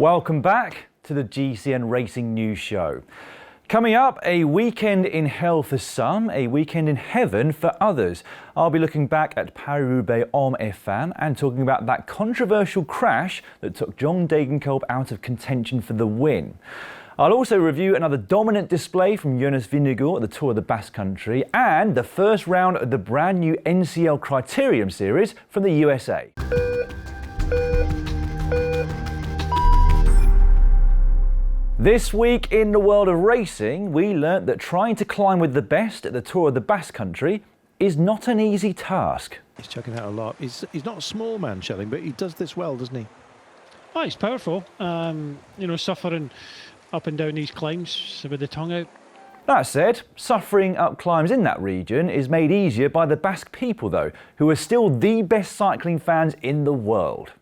Welcome back to the GCN Racing News Show. Coming up, a weekend in hell for some, a weekend in heaven for others. I'll be looking back at Paris-Roubaix Hommes et Femmes and talking about that controversial crash that took John Degenkolb out of contention for the win. I'll also review another dominant display from Jonas Vingegaard at the Tour of the Basque Country and the first round of the brand new NCL Criterium Series from the USA. This week in the world of racing, we learnt that trying to climb with the best at the Tour of the Basque Country is not an easy task. He's chucking out a lot. He's not a small man, Schelling, but he does this well, doesn't he? Oh, he's powerful. Suffering up and down these climbs with the tongue out. That said, suffering up climbs in that region is made easier by the Basque people, though, who are still the best cycling fans in the world.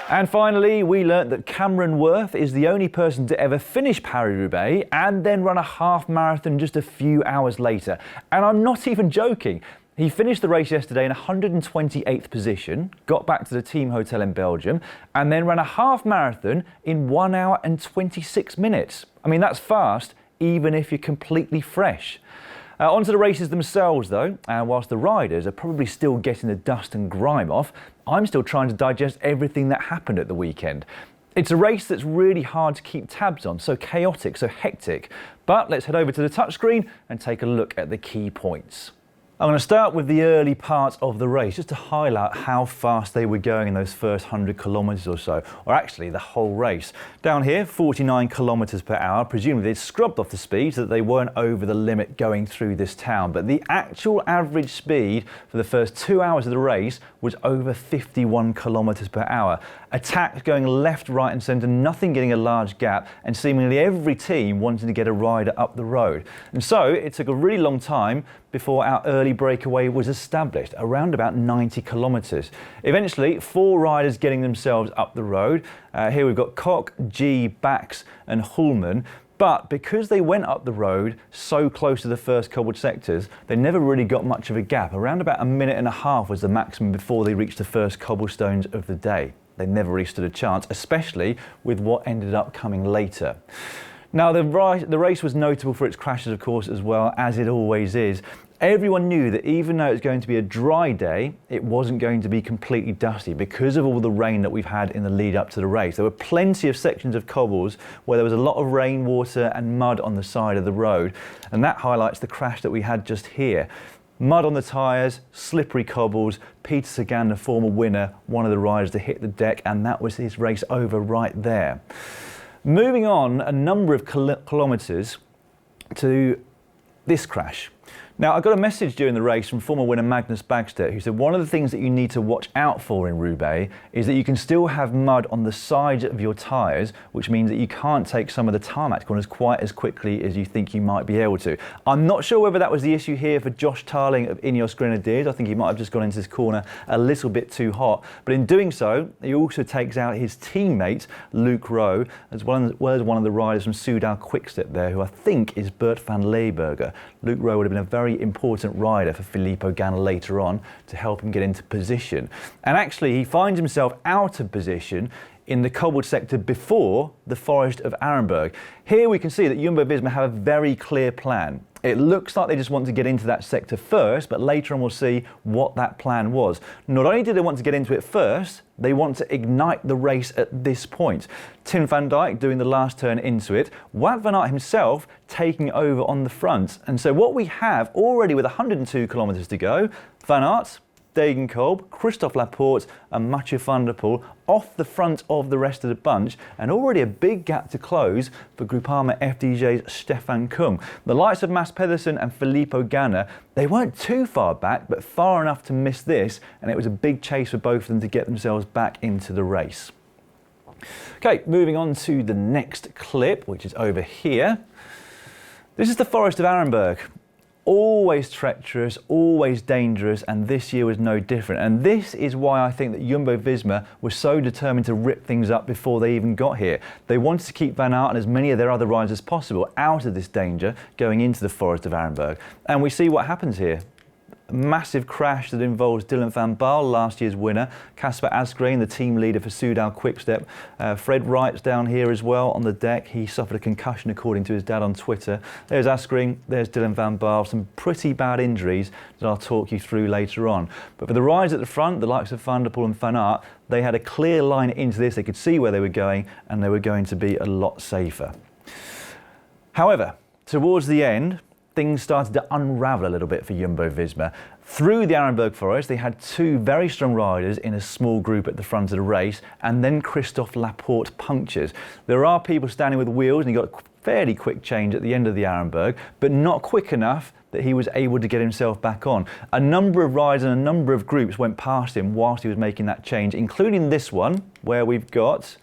And finally, we learnt that Cameron Worth is the only person to ever finish Paris-Roubaix and then run a half marathon just a few hours later. And I'm not even joking. He finished the race yesterday in 128th position, got back to the team hotel in Belgium, and then ran a half marathon in 1 hour and 26 minutes. I mean, that's fast, even if you're completely fresh. Onto the races themselves though, and whilst the riders are probably still getting the dust and grime off, I'm still trying to digest everything that happened at the weekend. It's a race that's really hard to keep tabs on, so chaotic, so hectic. But let's head over to the touchscreen and take a look at the key points. I'm going to start with the early part of the race, just to highlight how fast they were going in those first 100 kilometres or so, or actually the whole race. Down here, 49 kilometres per hour. Presumably they'd scrubbed off the speed so that they weren't over the limit going through this town. But the actual average speed for the first 2 hours of the race was over 51 kilometres per hour. Attacks going left, right and centre, nothing getting a large gap, and seemingly every team wanting to get a rider up the road. And so it took a really long time before our early breakaway was established, around about 90 kilometres. Eventually, 4 riders getting themselves up the road. Here we've got Koch, G, Bax and Hulman. But because they went up the road so close to the first cobbled sectors, they never really got much of a gap. Around about a minute and a half was the maximum before they reached the first cobblestones of the day. They never really stood a chance, especially with what ended up coming later. Now, the race was notable for its crashes, of course, as well, as it always is. Everyone knew that even though it was going to be a dry day, it wasn't going to be completely dusty because of all the rain that we've had in the lead up to the race. There were plenty of sections of cobbles where there was a lot of rainwater and mud on the side of the road, and that highlights the crash that we had just here. Mud on the tyres, slippery cobbles. Peter Sagan, the former winner, one of the riders to hit the deck, and that was his race over right there. Moving on a number of kilometres to this crash. Now, I got a message during the race from former winner Magnus Bagstedt, who said one of the things that you need to watch out for in Roubaix is that you can still have mud on the sides of your tyres, which means that you can't take some of the tarmac corners quite as quickly as you think you might be able to. I'm not sure whether that was the issue here for Josh Tarling of Ineos Grenadiers. I think he might have just gone into this corner a little bit too hot. But in doing so, he also takes out his teammate, Luke Rowe, as well as one of the riders from Soudal Quickstep there, who I think is Bert van Leeuwenberger. Luke Rowe would have been a very important rider for Filippo Ganna later on to help him get into position. And actually he finds himself out of position in the cobbled sector before the Forest of Arenberg. Here we can see that Jumbo-Visma have a very clear plan. It looks like they just want to get into that sector first, but later on we'll see what that plan was. Not only do they want to get into it first, they want to ignite the race at this point. Tim van Dijk doing the last turn into it, Wout van Aert himself taking over on the front. And so what we have already with 102 kilometres to go, Van Aert, Degenkolb, Christophe Laporte and Mathieu van der Poel off the front of the rest of the bunch, and already a big gap to close for Groupama FDJ's Stefan Kung. The likes of Mads Pedersen and Filippo Ganna, they weren't too far back, but far enough to miss this, and it was a big chase for both of them to get themselves back into the race. Okay, moving on to the next clip, which is over here. This is the Forest of Arenberg. Always treacherous, always dangerous, and this year was no different. And this is why I think that Jumbo-Visma was so determined to rip things up before they even got here. They wanted to keep Van Aert and as many of their other riders as possible out of this danger going into the Forest of Arenberg. And we see what happens here. Massive crash that involves Dylan van Baarle, last year's winner, Kasper Asgreen, the team leader for Soudal Quickstep. Fred Wright's down here as well on the deck. He suffered a concussion according to his dad on Twitter. There's Asgreen, there's Dylan van Baarle, some pretty bad injuries that I'll talk you through later on. But for the riders at the front, the likes of Van der Poel and Van Aert, they had a clear line into this. They could see where they were going and they were going to be a lot safer. However, towards the end, things started to unravel a little bit for Jumbo-Visma. Through the Arenberg Forest, they had two very strong riders in a small group at the front of the race, and then Christophe Laporte punctures. There are people standing with wheels, and he got a fairly quick change at the end of the Arenberg, but not quick enough that he was able to get himself back on. A number of riders and a number of groups went past him whilst he was making that change, including this one, where we've got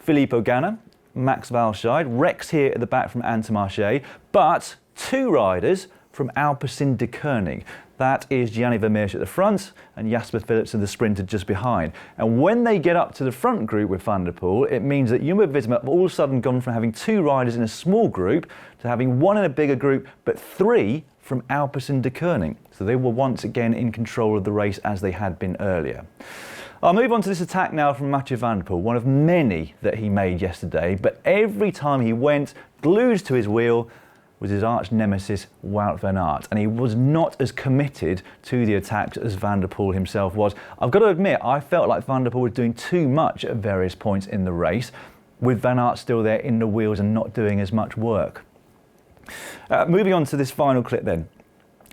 Philippe Ogana, Max Walscheid, Rex here at the back from Intermarché, but two riders from Alpecin de Koning. That is Gianni Vermeersch at the front and Jasper Philipsen, the sprinter, just behind. And when they get up to the front group with Van der Poel, it means that Jumbo-Visma have all of a sudden gone from having two riders in a small group to having one in a bigger group, but three from Alpecin de Koning. So they were once again in control of the race as they had been earlier. I'll move on to this attack now from Mathieu van der Poel, one of many that he made yesterday, but every time he went, glued to his wheel, was his arch nemesis Wout van Aert, and he was not as committed to the attacks as Van der Poel himself was. I've got to admit, I felt like Van der Poel was doing too much at various points in the race, with Van Aert still there in the wheels and not doing as much work. Moving on to this final clip then.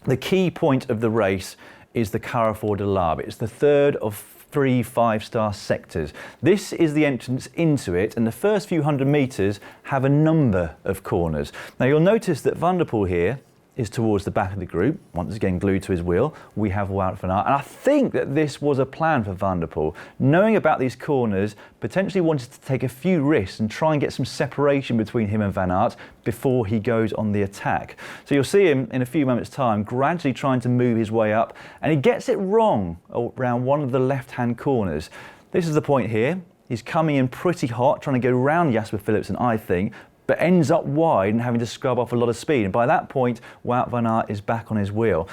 The key point of the race is the Carrefour de l'Arbre. It's the third of 3 5-star sectors. This is the entrance into it, and the first few hundred metres have a number of corners. Now you'll notice that Van der Poel here is towards the back of the group, once again glued to his wheel. We have Wout van Aert, and I think that this was a plan for Van der Poel. Knowing about these corners, potentially wanted to take a few risks and try and get some separation between him and Van Aert before he goes on the attack. So you'll see him in a few moments' time gradually trying to move his way up, and he gets it wrong around one of the left-hand corners. This is the point here. He's coming in pretty hot, trying to go round Jasper Philipsen, I think, but ends up wide and having to scrub off a lot of speed. And by that point, Wout van Aert is back on his wheel.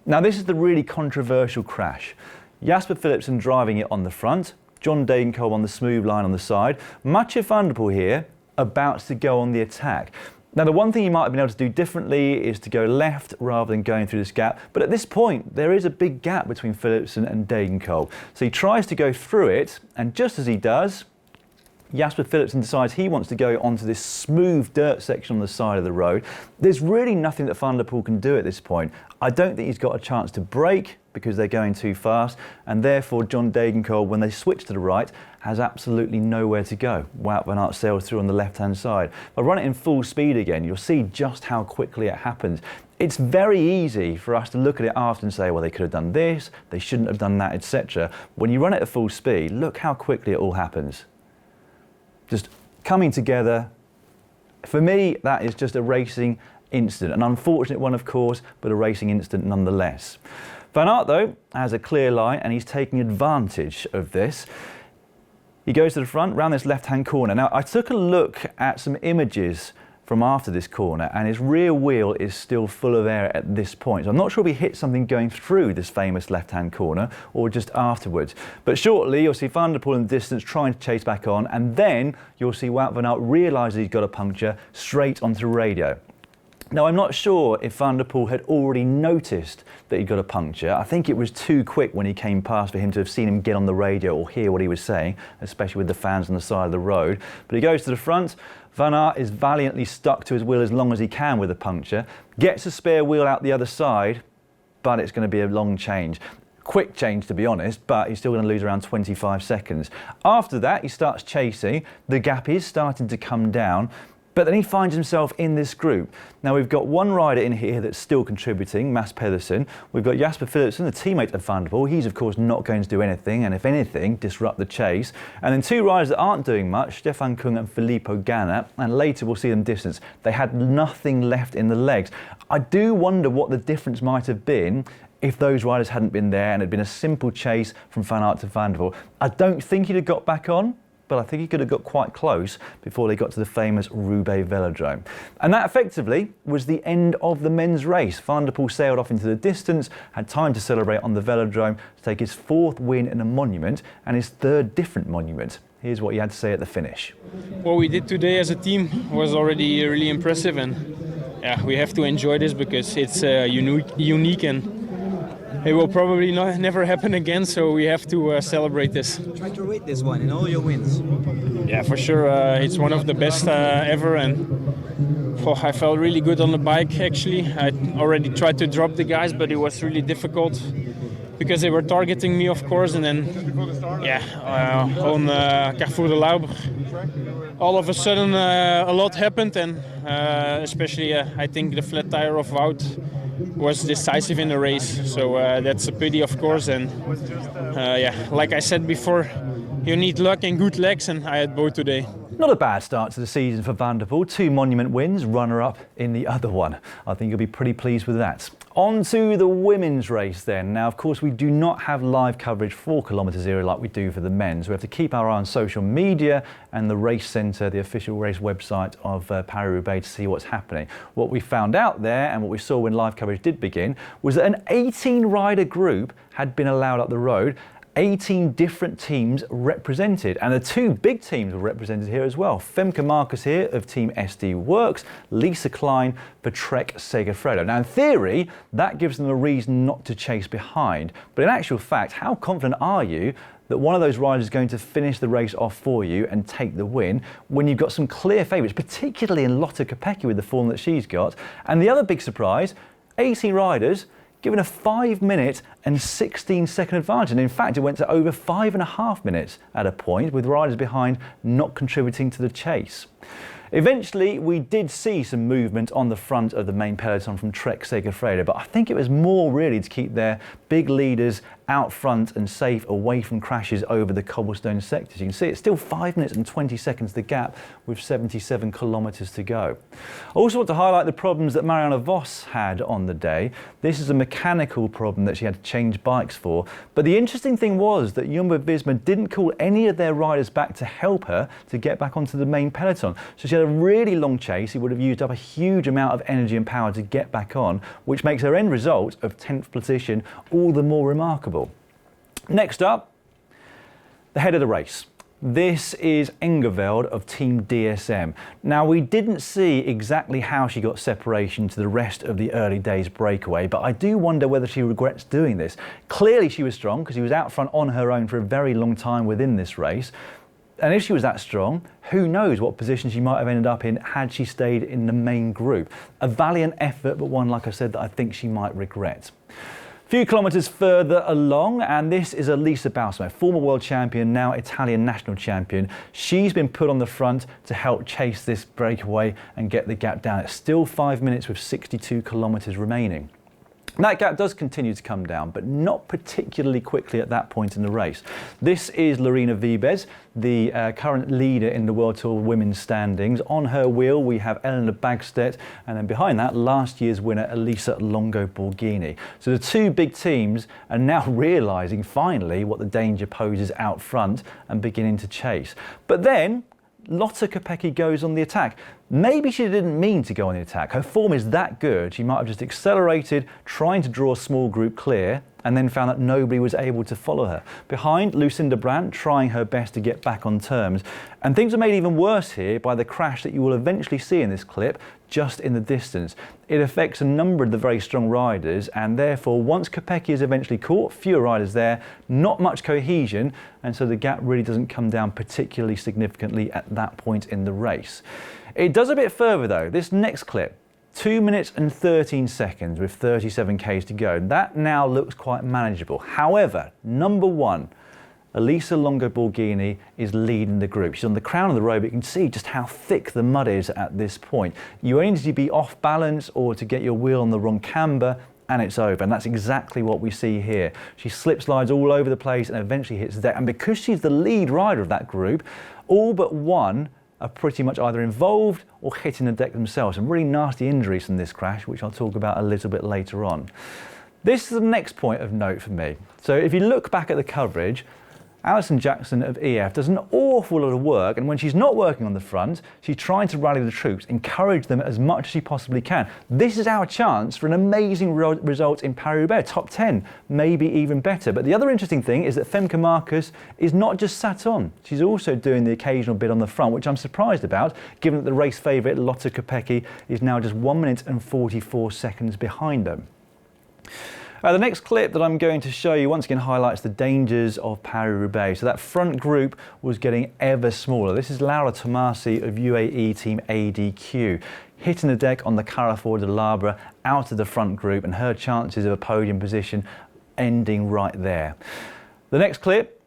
Now, this is the really controversial crash. Jasper Philipsen driving it on the front, John Degenkolb on the smooth line on the side, Mathieu van der Poel here about to go on the attack. Now, the one thing he might have been able to do differently is to go left rather than going through this gap. But at this point, there is a big gap between Philipsen and Degenkolb. So he tries to go through it, and just as he does, Jasper Philipsen decides he wants to go onto this smooth dirt section on the side of the road. There's really nothing that Van der Poel can do at this point. I don't think he's got a chance to brake because they're going too fast, and therefore John Degenkolb, when they switch to the right, has absolutely nowhere to go. Wout van Aert sails through on the left-hand side. If I run it in full speed again, you'll see just how quickly it happens. It's very easy for us to look at it after and say, well, they could have done this, they shouldn't have done that, etc. When you run it at full speed, look how quickly it all happens. Just coming together. For me, that is just a racing incident. An unfortunate one, of course, but a racing incident nonetheless. Van Aert, though, has a clear line, and he's taking advantage of this. He goes to the front, round this left-hand corner. Now, I took a look at some images from after this corner, and his rear wheel is still full of air at this point. So I'm not sure if he hit something going through this famous left-hand corner or just afterwards. But shortly, you'll see Van der Poel in the distance trying to chase back on, and then you'll see Wout van Aert realise he's got a puncture straight onto the radio. Now, I'm not sure if Van der Poel had already noticed that he got a puncture. I think it was too quick when he came past for him to have seen him get on the radio or hear what he was saying, especially with the fans on the side of the road. But he goes to the front. Van Aert is valiantly stuck to his wheel as long as he can with a puncture, gets a spare wheel out the other side, but it's going to be a long change. Quick change, to be honest, but he's still going to lose around 25 seconds. After that, he starts chasing. The gap is starting to come down. But then he finds himself in this group. Now we've got one rider in here that's still contributing, Mads Pedersen. We've got Jasper Philipsen, the teammate of Van der Poel. He's of course not going to do anything, and if anything, disrupt the chase. And then two riders that aren't doing much, Stefan Kung and Filippo Ganna, and later we'll see them distance. They had nothing left in the legs. I do wonder what the difference might have been if those riders hadn't been there and it had been a simple chase from Van Aert to Van der Poel. I don't think he'd have got back on, but I think he could have got quite close before they got to the famous Roubaix velodrome. And that effectively was the end of the men's race. Van der Poel sailed off into the distance, had time to celebrate on the velodrome to take his 4th win in a monument and his 3rd different monument. Here's what he had to say at the finish. What we did today as a team was already really impressive, and yeah, we have to enjoy this because it's unique and it will probably never happen again, so we have to celebrate this. Try to rate this one in all your wins. Yeah, for sure. It's one of the best ever, and I felt really good on the bike actually. I already tried to drop the guys, but it was really difficult because they were targeting me, of course, and then on Carrefour de l'Arbre, all of a sudden a lot happened, and especially I think the flat tire of Wout was decisive in the race, so that's a pity, of course. And like I said before, you need luck and good legs, and I had both today. Not a bad start to the season for Van der Poel. 2 monument wins, runner-up in the other one. I think you'll be pretty pleased with that. On to the women's race then. Now, of course, we do not have live coverage for Kilometre Zero like we do for the men's. We have to keep our eye on social media and the race centre, the official race website of Paris-Roubaix, to see what's happening. What we found out there and what we saw when live coverage did begin was that an 18-rider group had been allowed up the road. 18 different teams represented, and the 2 big teams were represented here as well. Femke Marcus here of Team SD Works, Lisa Klein for Trek Segafredo. Now in theory, that gives them a reason not to chase behind, but in actual fact, how confident are you that one of those riders is going to finish the race off for you and take the win when you've got some clear favourites, particularly in Lotte Kopecky with the form that she's got? And the other big surprise, 18 riders given a 5-minute and 16-second advantage. And in fact, it went to over 5.5 minutes at a point, with riders behind not contributing to the chase. Eventually, we did see some movement on the front of the main peloton from Trek Segafredo, but I think it was more really to keep their big leaders out front and safe away from crashes over the cobblestone sectors. You can see it's still 5 minutes and 20 seconds the gap with 77 kilometres to go. I also want to highlight the problems that Marianne Vos had on the day. This is a mechanical problem that she had to change bikes for, but the interesting thing was that Jumbo-Visma didn't call any of their riders back to help her to get back onto the main peloton. So she had a really long chase. It would have used up a huge amount of energy and power to get back on, which makes her end result of 10th position all the more remarkable. Next up, the head of the race. This is Engeveld of Team DSM. Now, we didn't see exactly how she got separation to the rest of the early days breakaway, but I do wonder whether she regrets doing this. Clearly she was strong because she was out front on her own for a very long time within this race. And if she was that strong, who knows what position she might have ended up in had she stayed in the main group. A valiant effort, but one, like I said, that I think she might regret. A few kilometres further along, and this is Elisa Balsamo, former world champion, now Italian national champion. She's been put on the front to help chase this breakaway and get the gap down. It's still 5 minutes with 62 kilometres remaining. That gap does continue to come down, but not particularly quickly at that point in the race. This is Lorena Wiebes, the current leader in the World Tour women's standings. On her wheel, we have Elena Bagstedt, and then behind that, last year's winner, Elisa Longo Borghini. So the 2 big teams are now realising finally what the danger poses out front and beginning to chase. But then Lotte Kopecky goes on the attack. Maybe she didn't mean to go on the attack. Her form is that good, she might have just accelerated, trying to draw a small group clear, and then found that nobody was able to follow her. Behind, Lucinda Brandt trying her best to get back on terms. And things are made even worse here by the crash that you will eventually see in this clip, just in the distance. It affects a number of the very strong riders, and therefore once Kopecky is eventually caught, fewer riders there, not much cohesion, and so the gap really doesn't come down particularly significantly at that point in the race. It does a bit further though. This next clip, 2 minutes and 13 seconds with 37 Ks to go. That now looks quite manageable. However, number 1, Elisa Longo-Borghini is leading the group. She's on the crown of the row, but you can see just how thick the mud is at this point. You only need to be off balance or to get your wheel on the wrong camber, and it's over. And that's exactly what we see here. She slip slides all over the place and eventually hits the deck. And because she's the lead rider of that group, all but one are pretty much either involved or hitting the deck themselves. Some really nasty injuries from this crash, which I'll talk about a little bit later on. This is the next point of note for me. So if you look back at the coverage, Alison Jackson of EF does an awful lot of work, and when she's not working on the front, she's trying to rally the troops, encourage them as much as she possibly can. This is our chance for an amazing result in Paris-Roubaix, top 10, maybe even better. But the other interesting thing is that Femke Marcus is not just sat on. She's also doing the occasional bit on the front, which I'm surprised about, given that the race favourite Lotte Kopecky is now just 1 minute and 44 seconds behind them. The next clip that I'm going to show you once again highlights the dangers of Paris-Roubaix. So that front group was getting ever smaller. This is Laura Tomasi of UAE Team ADQ, hitting the deck on the Carrefour de l'Arbre out of the front group, and her chances of a podium position ending right there. The next clip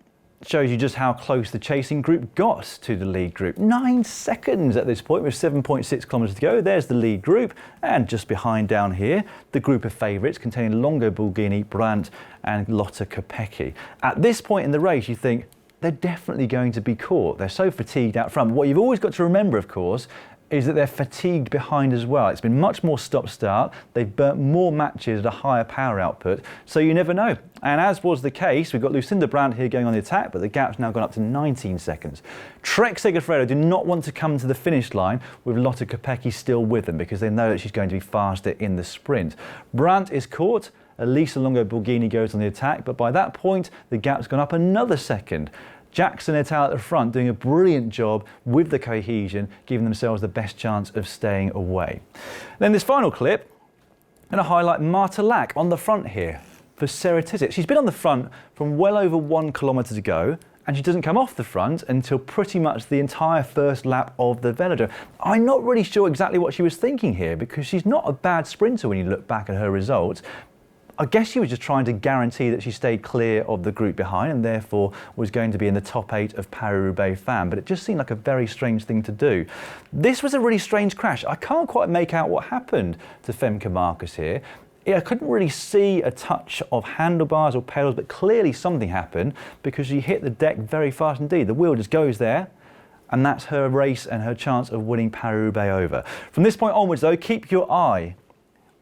shows you just how close the chasing group got to the lead group. 9 seconds at this point with 7.6 kilometres to go. There's the lead group, and just behind down here, the group of favourites containing Longo-Borghini, Brandt and Lotte Kopecky. At this point in the race, you think they're definitely going to be caught. They're so fatigued out front. What you've always got to remember, of course, is that they're fatigued behind as well. It's been much more stop-start. They've burnt more matches at a higher power output, so you never know. And as was the case, we've got Lucinda Brandt here going on the attack, but the gap's now gone up to 19 seconds. Trek Segafredo do not want to come to the finish line with Lotte Kopecky still with them, because they know that she's going to be faster in the sprint. Brandt is caught. Elisa Longo-Borghini goes on the attack, but by that point, the gap's gone up another second. Jackson et al. At the front doing a brilliant job with the cohesion, giving themselves the best chance of staying away. Then this final clip, I'm going to highlight Marta Lack on the front here for Sarah Tissett. She's been on the front from well over 1 kilometre to go, and she doesn't come off the front until pretty much the entire first lap of the velodrome. I'm not really sure exactly what she was thinking here, because she's not a bad sprinter when you look back at her results. I guess she was just trying to guarantee that she stayed clear of the group behind and therefore was going to be in the top 8 of Paris-Roubaix Femmes, but it just seemed like a very strange thing to do. This was a really strange crash. I can't quite make out what happened to Femke Marcus here. I couldn't really see a touch of handlebars or pedals, but clearly something happened because she hit the deck very fast indeed. The wheel just goes there, and that's her race and her chance of winning Paris-Roubaix over. From this point onwards though, keep your eye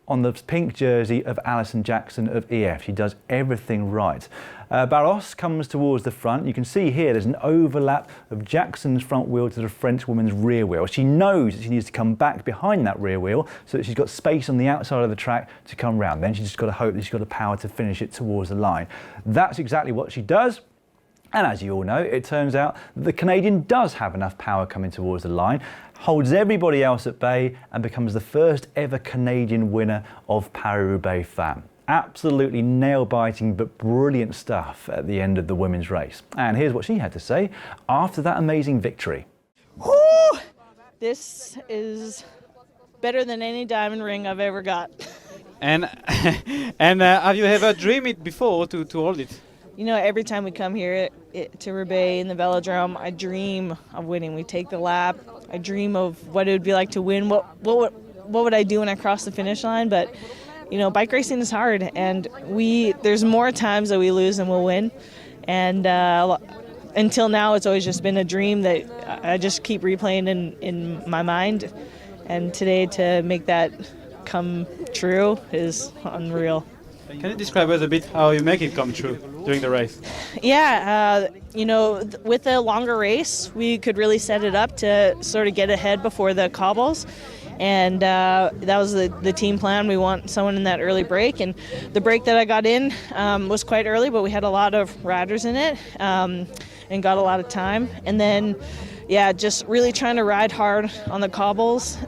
on the pink jersey of Alison Jackson of EF. She does everything right. Barros comes towards the front. You can see here there's an overlap of Jackson's front wheel to the French woman's rear wheel. She knows that she needs to come back behind that rear wheel so that she's got space on the outside of the track to come round. Then she's just got to hope that she's got the power to finish it towards the line. That's exactly what she does. And as you all know, it turns out that the Canadian does have enough power coming towards the line, holds everybody else at bay, and becomes the first ever Canadian winner of Paris-Roubaix Femmes. Absolutely nail-biting but brilliant stuff at the end of the women's race. And here's what she had to say after that amazing victory. Woo! This is better than any diamond ring I've ever got. And have you ever dreamed it before to hold it? You know, every time we come here to Roubaix in the velodrome, I dream of winning. We take the lap. I dream of what it would be like to win. What would I do when I cross the finish line? But, you know, bike racing is hard, and there's more times that we lose than we'll win. And until now, it's always just been a dream that I just keep replaying in my mind. And today, to make that come true is unreal. Can you describe us a bit how you make it come true during the race? Yeah, you know, with a longer race, we could really set it up to sort of get ahead before the cobbles. And that was the team plan. We want someone in that early break. And the break that I got in was quite early, but we had a lot of riders in it and got a lot of time. And then, yeah, just really trying to ride hard on the cobbles.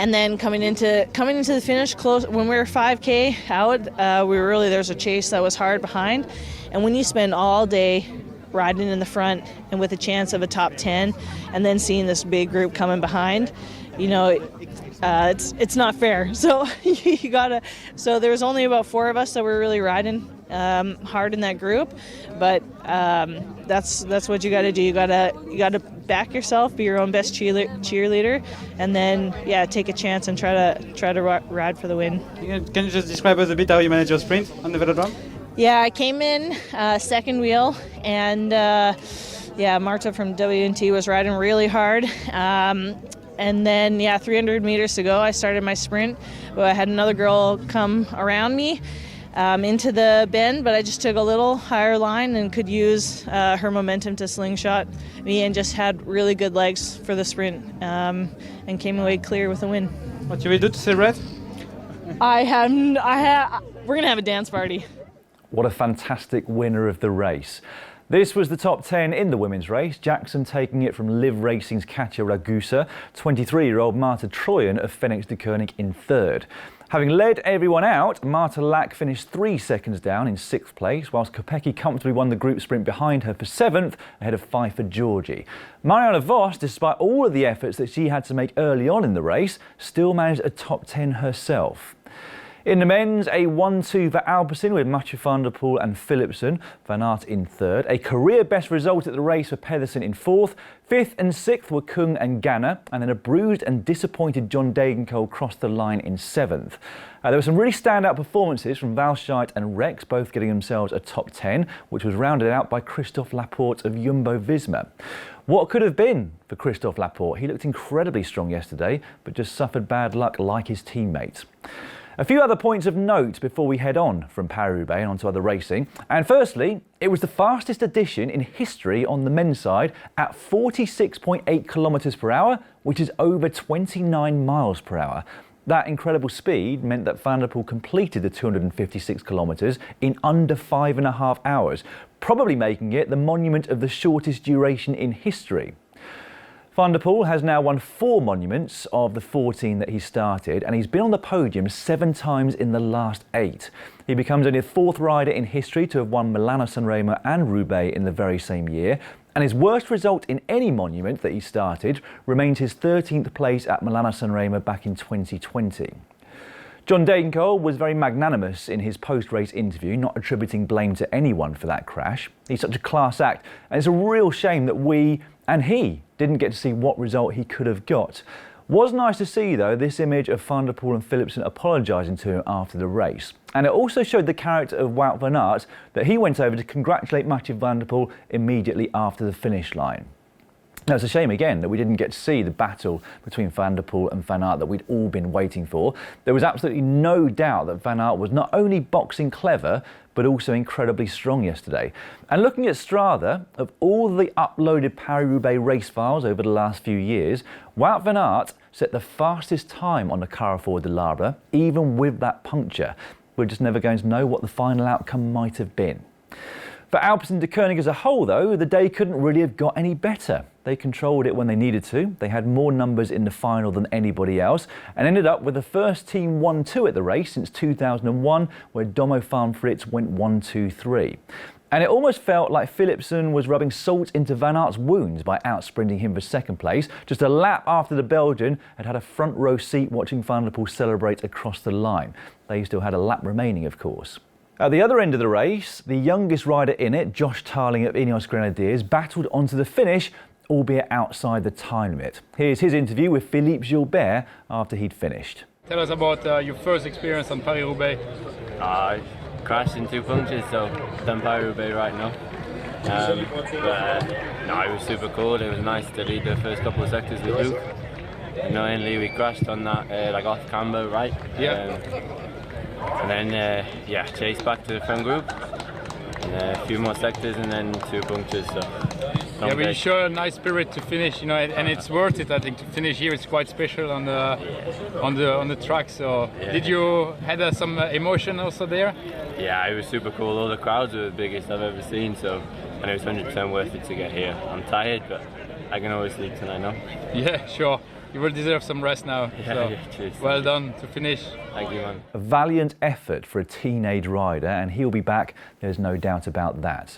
And then coming into the finish close, when we were 5K out, there's a chase that was hard behind. And when you spend all day riding in the front and with a chance of a top 10, and then seeing this big group coming behind, you know, it's not fair. So you gotta. So there was only about 4 of us that were really riding hard in that group, but that's what you gotta do. You gotta back yourself, be your own best cheerleader, and then take a chance and try to ride for the win. Can you just describe us a bit how you manage your sprint on the velodrome? Yeah, I came in second wheel, and Marta from W&T was riding really hard. And then, 300 meters to go, I started my sprint. Well, I had another girl come around me into the bend, but I just took a little higher line and could use her momentum to slingshot me, and just had really good legs for the sprint, and came away clear with a win. What should we do to celebrate? We're going to have a dance party. What a fantastic winner of the race. This was the top 10 in the women's race, Jackson taking it from Liv Racing's Katja Ragusa, 23-year-old Marta Trojan of Fenix de Koning in third. Having led everyone out, Marta Lack finished 3 seconds down in 6th place, whilst Kopecky comfortably won the group sprint behind her for 7th, ahead of Pfeiffer Georgie. Marianne Vos, despite all of the efforts that she had to make early on in the race, still managed a top 10 herself. In the men's, a 1-2 for Alison with Mathieu van der Poel and Philipsen, Van Aert in third. A career best result at the race for Pedersen in fourth. 5th and 6th were Kung and Ganna, and then a bruised and disappointed John Degenkolb crossed the line in 7th. There were some really standout performances from Valscheit and Rex, both getting themselves a top 10, which was rounded out by Christophe Laporte of Jumbo-Visma. What could have been for Christophe Laporte? He looked incredibly strong yesterday, but just suffered bad luck like his teammates. A few other points of note before we head on from Paris-Roubaix and onto other racing. And firstly, it was the fastest edition in history on the men's side at 46.8 kilometres per hour, which is over 29 miles per hour. That incredible speed meant that Van der Poel completed the 256 kilometres in under 5.5 hours, probably making it the monument of the shortest duration in history. Van der Poel has now won 4 monuments of the 14 that he started, and he's been on the podium 7 times in the last 8. He becomes only the 4th rider in history to have won Milano-San Remo and Roubaix in the very same year, and his worst result in any monument that he started remains his 13th place at Milano-San Remo back in 2020. John Degenkolb was very magnanimous in his post-race interview, not attributing blame to anyone for that crash. He's such a class act, and it's a real shame that we and he didn't get to see what result he could have got. Was nice to see, though, this image of Van der Poel and Philipsen apologising to him after the race. And it also showed the character of Wout van Aert, that he went over to congratulate Mathieu van der Poel immediately after the finish line. Now, it's a shame again that we didn't get to see the battle between Van der Poel and Van Aert that we'd all been waiting for. There was absolutely no doubt that Van Aert was not only boxing clever, but also incredibly strong yesterday. And looking at Strava, of all the uploaded Paris-Roubaix race files over the last few years, Wout van Aert set the fastest time on the Carrefour de l'Arbre, even with that puncture. We're just never going to know what the final outcome might have been. For Alpecin de Koning as a whole, though, the day couldn't really have got any better. They controlled it when they needed to. They had more numbers in the final than anybody else and ended up with the first team 1-2 at the race since 2001, where Domo Farm Fritz went 1-2-3. And it almost felt like Philipsen was rubbing salt into Van Aert's wounds by outsprinting him for second place. Just a lap after the Belgian had a front row seat watching Van der Poel celebrate across the line. They still had a lap remaining, of course. At the other end of the race, the youngest rider in it, Josh Tarling of Ineos Grenadiers, battled onto the finish, albeit outside the time limit. Here's his interview with Philippe Gilbert after he'd finished. Tell us about your first experience on Paris-Roubaix. I crashed in 2 punctures, so done Paris-Roubaix right now. No, it was super cool. It was nice to lead the first couple of sectors with Luke. Annoyingly, we crashed on that off camber, right? Yeah. And then chased back to the front group, and a few more sectors, and then 2 punctures. So but you show a nice spirit to finish, and it's worth it. I think to finish here, it's quite special on the track. So did you had some emotion also there? Yeah, it was super cool. All the crowds were the biggest I've ever seen. So, and it was 100% worth it to get here. I'm tired, but I can always sleep tonight now. Yeah, sure. You will deserve some rest now. Cheers. Well done to finish. Thank you, man. A valiant effort for a teenage rider, and he'll be back, there's no doubt about that.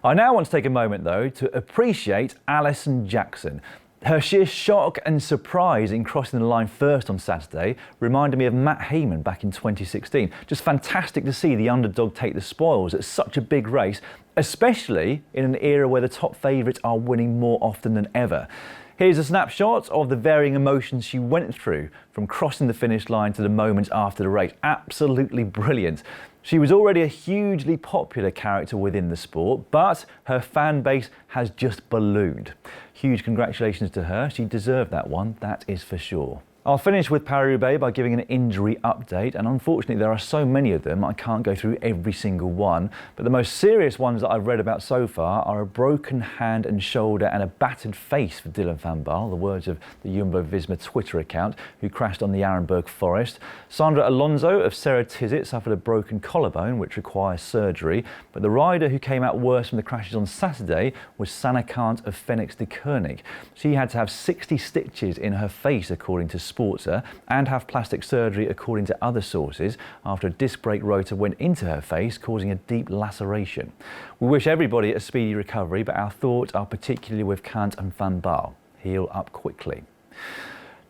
I now want to take a moment, though, to appreciate Alison Jackson. Her sheer shock and surprise in crossing the line first on Saturday reminded me of Matt Hayman back in 2016. Just fantastic to see the underdog take the spoils at such a big race, especially in an era where the top favourites are winning more often than ever. Here's a snapshot of the varying emotions she went through from crossing the finish line to the moments after the race. Absolutely brilliant. She was already a hugely popular character within the sport, but her fan base has just ballooned. Huge congratulations to her. She deserved that one, that is for sure. I'll finish with Paris-Roubaix by giving an injury update, and unfortunately there are so many of them I can't go through every single one, but the most serious ones that I've read about so far are a broken hand and shoulder and a battered face for Dylan van Baarle, the words of the Jumbo-Visma Twitter account, who crashed on the Arenberg Forest. Sandra Alonso of Serra Tizit suffered a broken collarbone which requires surgery, but the rider who came out worse from the crashes on Saturday was Sanne Cant of Phoenix de Koenig. She had to have 60 stitches in her face according to Sportser and have plastic surgery according to other sources after a disc brake rotor went into her face, causing a deep laceration. We wish everybody a speedy recovery, but our thoughts are particularly with Cant and Van Baarle. Heal up quickly.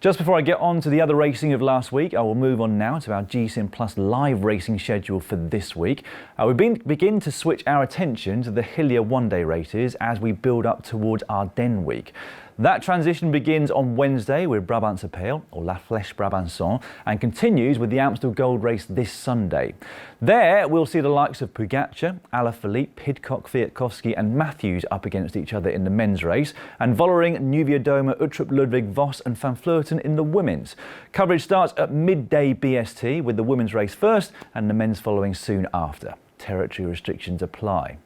Just before I get on to the other racing of last week, I will move on now to our GCN Plus live racing schedule for this week. We begin to switch our attention to the Hillier one-day races as we build up towards Ardennes week. That transition begins on Wednesday with Brabantse Pijl, or La Flèche Brabançon, and continues with the Amstel Gold Race this Sunday. There, we'll see the likes of Pogačar, Alaphilippe, Pidcock, Kwiatkowski and Matthews up against each other in the men's race, and Vollering, Nieuwiadoma, Uttrup, Ludwig, Vos and Van Vleuten in the women's. Coverage starts at midday BST with the women's race first and the men's following soon after. Territory restrictions apply.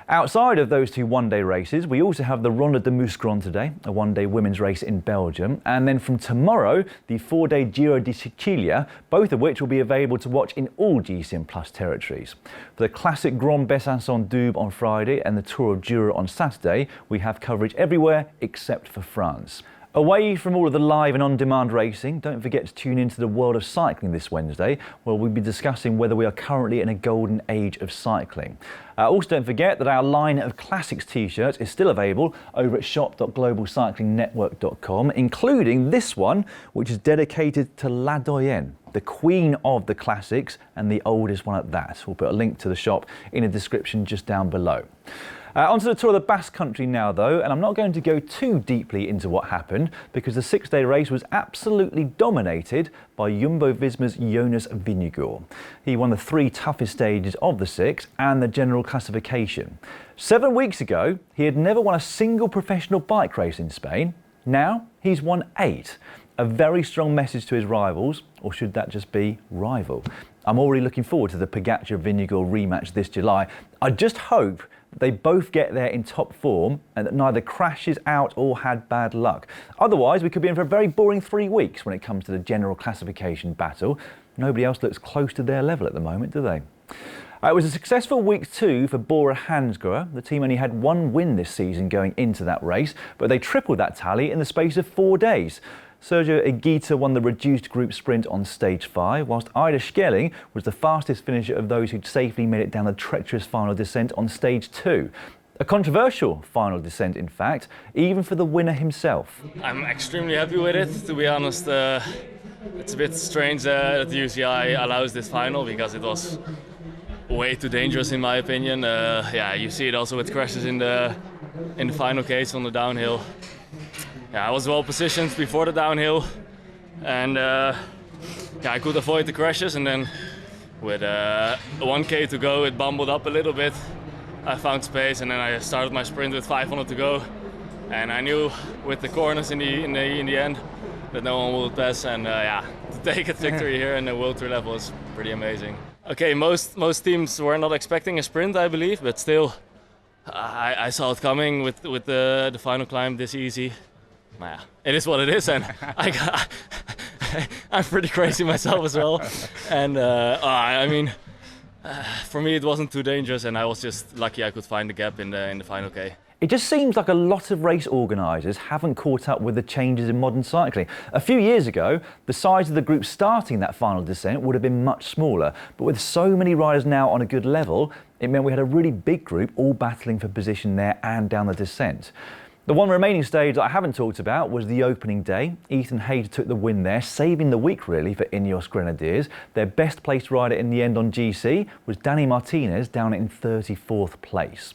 Outside of those two one-day races, we also have the Ronde de Mouscron today, a one-day women's race in Belgium, and then from tomorrow, the four-day Giro di Sicilia, both of which will be available to watch in all GCN Plus territories. For the classic Grand Besançon Double on Friday and the Tour of Jura on Saturday, we have coverage everywhere except for France. Away from all of the live and on-demand racing, don't forget to tune into the world of cycling this Wednesday, where we'll be discussing whether we are currently in a golden age of cycling. Also don't forget that our line of classics t-shirts is still available over at shop.globalcyclingnetwork.com, including this one, which is dedicated to La Doyenne, the queen of the classics and the oldest one at that. We'll put a link to the shop in the description just down below. Onto the Tour of the Basque Country now though, and I'm not going to go too deeply into what happened because the six-day race was absolutely dominated by Jumbo-Visma's Jonas Vingegaard. He won the three toughest stages of the six and the general classification. 7 weeks ago, he had never won a single professional bike race in Spain. Now he's won 8. A very strong message to his rivals, or should that just be rival? I'm already looking forward to the Pogačar-Vingegaard rematch this July. I just hope they both get there in top form and that neither crashes out or had bad luck. Otherwise, we could be in for a very boring 3 weeks when it comes to the general classification battle. Nobody else looks close to their level at the moment, do they? It was a successful week 2 for Bora Hansgrohe. The team only had 1 win this season going into that race, but they tripled that tally in the space of 4 days. Sergio Higuita won the reduced group sprint on stage 5, whilst Ida Schelling was the fastest finisher of those who'd safely made it down the treacherous final descent on stage 2. A controversial final descent, in fact, even for the winner himself. I'm extremely happy with it, to be honest. It's a bit strange that the UCI allows this final because it was way too dangerous in my opinion. Yeah, you see it also with crashes in the final case on the downhill. Yeah, I was well positioned before the downhill, and yeah, I could avoid the crashes. And then with 1K to go, it bumbled up a little bit. I found space, and then I started my sprint with 500 to go. And I knew with the corners in the end that no one would pass. And yeah, to take a victory here in the World Tour level is pretty amazing. Okay, most teams were not expecting a sprint, I believe, but still, I saw it coming with the final climb this easy. Yeah, it is what it is, and I'm pretty crazy myself as well. And I mean, for me it wasn't too dangerous, and I was just lucky I could find the gap in the final K. It just seems like a lot of race organisers haven't caught up with the changes in modern cycling. A few years ago, the size of the group starting that final descent would have been much smaller, but with so many riders now on a good level, it meant we had a really big group all battling for position there and down the descent. The one remaining stage that I haven't talked about was the opening day. Ethan Hayter took the win there, saving the week really for Ineos Grenadiers. Their best placed rider in the end on GC was Danny Martinez, down in 34th place.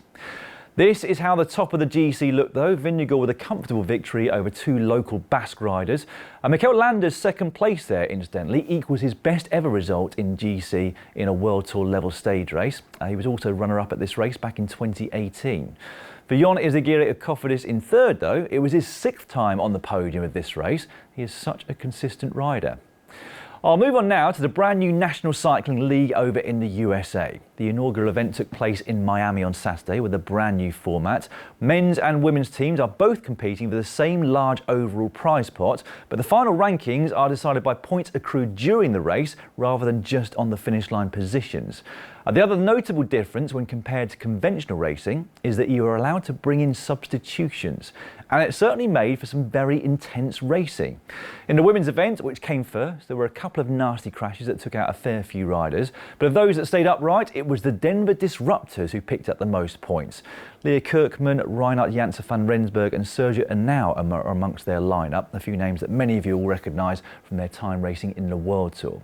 This is how the top of the GC looked though. Vingegaard with a comfortable victory over two local Basque riders. Mikel Landa's second place there, incidentally, equals his best ever result in GC in a World Tour level stage race. He was also runner-up at this race back in 2018. For Jon Izagirre of Cofidis in third though, it was his 6th time on the podium of this race. He is such a consistent rider. I'll move on now to the brand new National Cycling League over in the USA. The inaugural event took place in Miami on Saturday with a brand new format. Men's and women's teams are both competing for the same large overall prize pot, but the final rankings are decided by points accrued during the race rather than just on the finish line positions. The other notable difference when compared to conventional racing is that you are allowed to bring in substitutions, and it certainly made for some very intense racing. In the women's event, which came first, there were a couple of nasty crashes that took out a fair few riders, but of those that stayed upright, it was the Denver Disruptors who picked up the most points. Leah Kirkman, Reinhard Janse van Rensburg and Sergio Henao are amongst their lineup, a few names that many of you will recognise from their time racing in the World Tour.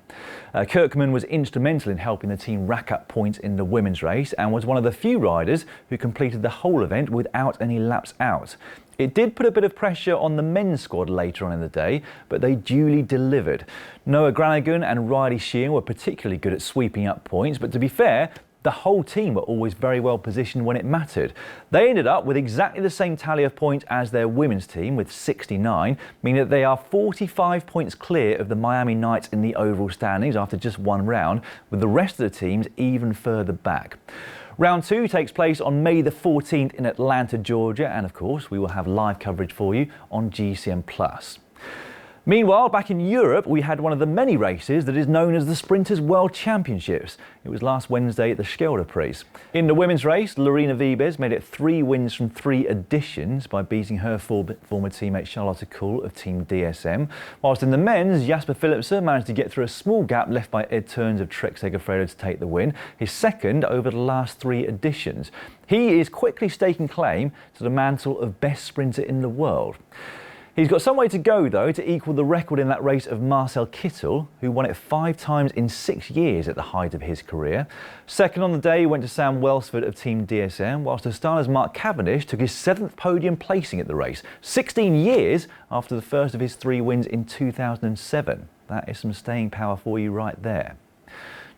Kirkman was instrumental in helping the team rack up points in the women's race and was one of the few riders who completed the whole event without any laps out. It did put a bit of pressure on the men's squad later on in the day, but they duly delivered. Noah Granigan and Riley Sheehan were particularly good at sweeping up points, but to be fair, the whole team were always very well positioned when it mattered. They ended up with exactly the same tally of points as their women's team with 69, meaning that they are 45 points clear of the Miami Knights in the overall standings after just one round, with the rest of the teams even further back. Round 2 takes place on May the 14th in Atlanta, Georgia, and of course we will have live coverage for you on GCN+. Meanwhile, back in Europe, we had one of the many races that is known as the Sprinters World Championships. It was last Wednesday at the Schelde Prix. In the women's race, Lorena Wiebes made it 3 wins from 3 editions by beating her former teammate Charlotte Kool of Team DSM. Whilst in the men's, Jasper Philipsen managed to get through a small gap left by Ed Turns of Trek Segafredo to take the win, his second over the last 3 editions. He is quickly staking claim to the mantle of best sprinter in the world. He's got some way to go, though, to equal the record in that race of Marcel Kittel, who won it 5 times in 6 years at the height of his career. Second on the day went to Sam Welsford of Team DSM, whilst Astana's Mark Cavendish took his 7th podium placing at the race, 16 years after the first of his 3 wins in 2007. That is some staying power for you right there.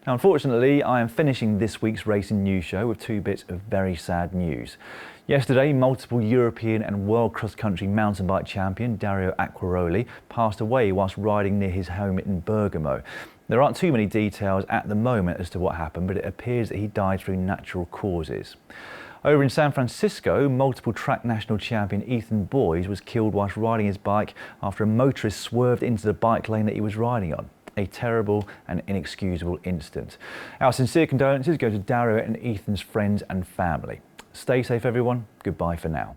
Now, unfortunately, I am finishing this week's Racing News Show with 2 bits of very sad news. Yesterday, multiple European and world cross-country mountain bike champion Dario Acquaroli passed away whilst riding near his home in Bergamo. There aren't too many details at the moment as to what happened, but it appears that he died through natural causes. Over in San Francisco, multiple track national champion Ethan Boys was killed whilst riding his bike after a motorist swerved into the bike lane that he was riding on. A terrible and inexcusable incident. Our sincere condolences go to Dario and Ethan's friends and family. Stay safe, everyone. Goodbye for now.